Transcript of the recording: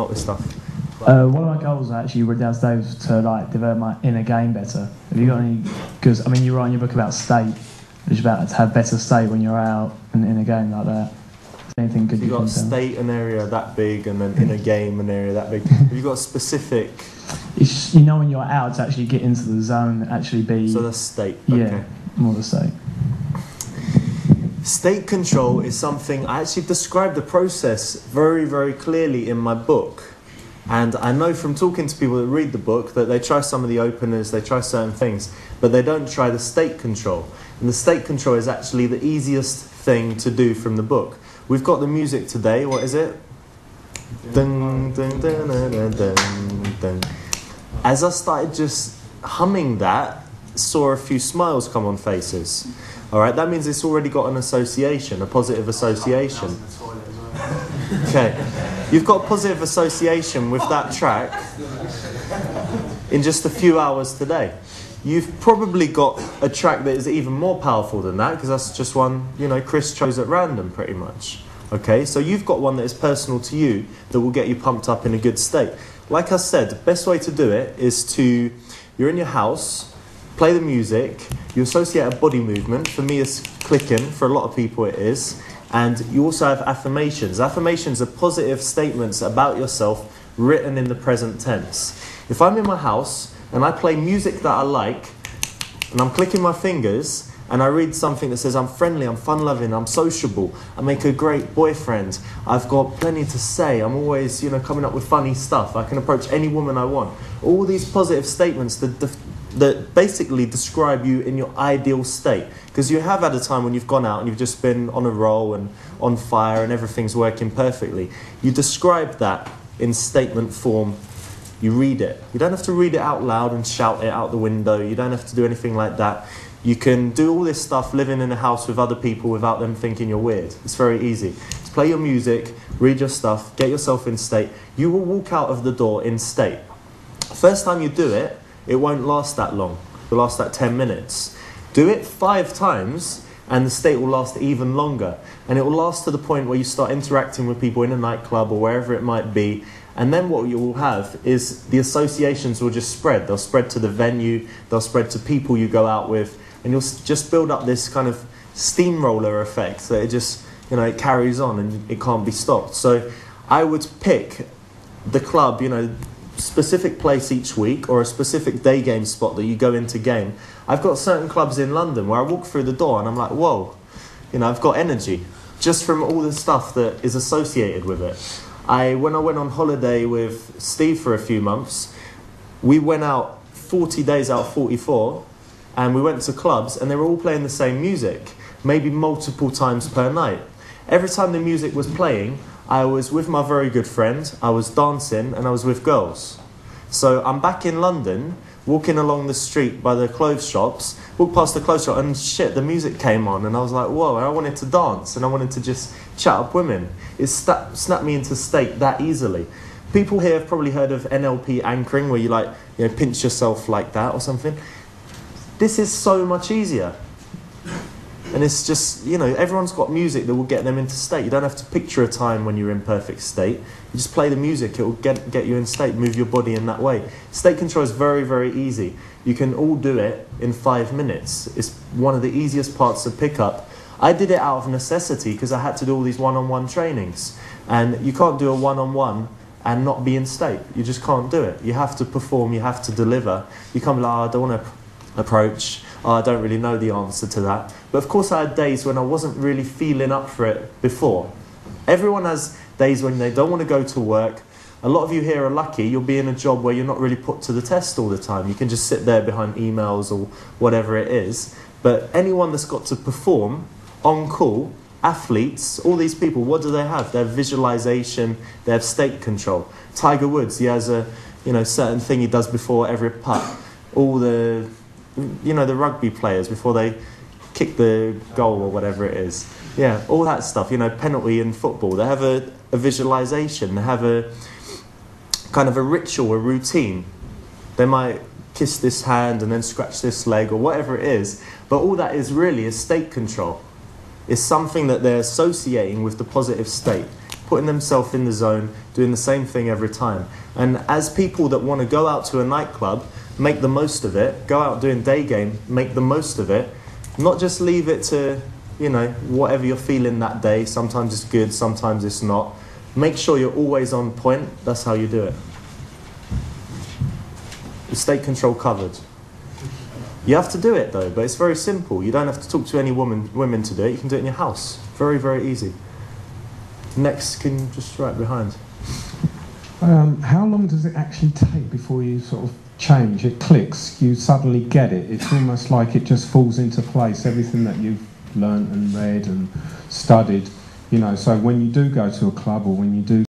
about this stuff? One of my goals actually downstairs was to like develop my inner game better. Have you got any? Because I mean, you write in your book about state, which is about to have better state when you're out and in a game like that. Is there anything good So you got can tell? state an area that big, and then in a game an area that big. Have you got specific? It's, you know, when you're out to actually get into the zone, actually be. So that's state. Yeah, Okay. more the state. State control is something I actually describe the process very, very clearly in my book. And I know from talking to people that read the book that they try some of the openers, they try certain things, but they don't try the state control. And the state control is actually the easiest thing to do from the book. We've got the music today. What is it? Dun, dun, dun, dun, dun, dun, dun. As I started just humming that, saw a few smiles come on faces. All right, that means it's already got an association, a positive association. Okay, you've got a positive association with that track in just a few hours today. You've probably got a track that is even more powerful than that, because that's just one, you know, Chris chose at random pretty much. Okay, so you've got one that is personal to you that will get you pumped up in a good state. Like I said, the best way to do it is to, you're in your house, play the music, you associate a body movement. For me it's clicking, for a lot of people it is. And you also have affirmations. Affirmations are positive statements about yourself written in the present tense. If I'm in my house and I play music that I like, and I'm clicking my fingers, and I read something that says I'm friendly, I'm fun-loving, I'm sociable, I make a great boyfriend, I've got plenty to say, I'm always, you know, coming up with funny stuff, I can approach any woman I want. All these positive statements that basically describe you in your ideal state. Because you have had a time when you've gone out and you've just been on a roll and on fire and everything's working perfectly. You describe that in statement form. You read it. You don't have to read it out loud and shout it out the window. You don't have to do anything like that. You can do all this stuff living in a house with other people without them thinking you're weird. It's very easy. Just play your music, read your stuff, get yourself in state. You will walk out of the door in state. First time you do it, it won't last that long. It'll last that 10 minutes. Do it 5 times and the state will last even longer. And it will last to the point where you start interacting with people in a nightclub or wherever it might be. And then what you will have is the associations will just spread. They'll spread to the venue, they'll spread to people you go out with, and you'll just build up this kind of steamroller effect that it just, you know, it carries on and it can't be stopped. So I would pick the club, you know, specific place each week or a specific day game spot that you go into game. I've got certain clubs in London where I walk through the door and I'm like, whoa, you know, I've got energy just from all the stuff that is associated with it. When I went on holiday with Steve for a few months, we went out 40 days out of 44 and we went to clubs and they were all playing the same music, maybe multiple times per night. Every time the music was playing, I was with my very good friend, I was dancing and I was with girls. So I'm back in London, walking along the street by the clothes shops, walked past the clothes shop and shit, the music came on and I was like, whoa, and I wanted to dance and I wanted to just chat up women. It snapped me into state that easily. People here have probably heard of NLP anchoring, where you like, you know, pinch yourself like that or something. This is so much easier. And it's just, you know, everyone's got music that will get them into state. You don't have to picture a time when you're in perfect state. You just play the music, it will get you in state, move your body in that way. State control is very, very easy. You can all do it in 5 minutes. It's one of the easiest parts to pick up. I did it out of necessity because I had to do all these one-on-one trainings. And you can't do a one-on-one and not be in state. You just can't do it. You have to perform, you have to deliver. You can't be like, oh, I don't want to approach. Oh, I don't really know the answer to that. But of course I had days when I wasn't really feeling up for it before. Everyone has days when they don't want to go to work. A lot of you here are lucky. You'll be in a job where you're not really put to the test all the time. You can just sit there behind emails or whatever it is. But anyone that's got to perform on call, athletes, all these people, what do they have? They have visualization, they have state control. Tiger Woods, he has a, you know, certain thing he does before every putt. All the, you know, the rugby players before they kick the goal or whatever it is. Yeah, all that stuff, you know, penalty in football. They have a visualization. They have a kind of a ritual, a routine. They might kiss this hand and then scratch this leg or whatever it is. But all that is really is state control. It's something that they're associating with the positive state. putting themselves in the zone, doing the same thing every time. And as people that want to go out to a nightclub, make the most of it, go out doing day game, make the most of it, not just leave it to, you know, whatever you're feeling that day. Sometimes it's good, sometimes it's not. Make sure you're always on point. That's how you do it. The state control covered. You have to do it though, but it's very simple. You don't have to talk to any women to do it. You can do it in your house. Very, very easy. Next, can you just right behind. How long does it actually take before you sort of change? It clicks, you suddenly get it. It's almost like it just falls into place, everything that you've learnt and read and studied. You know, so when you do go to a club or when you do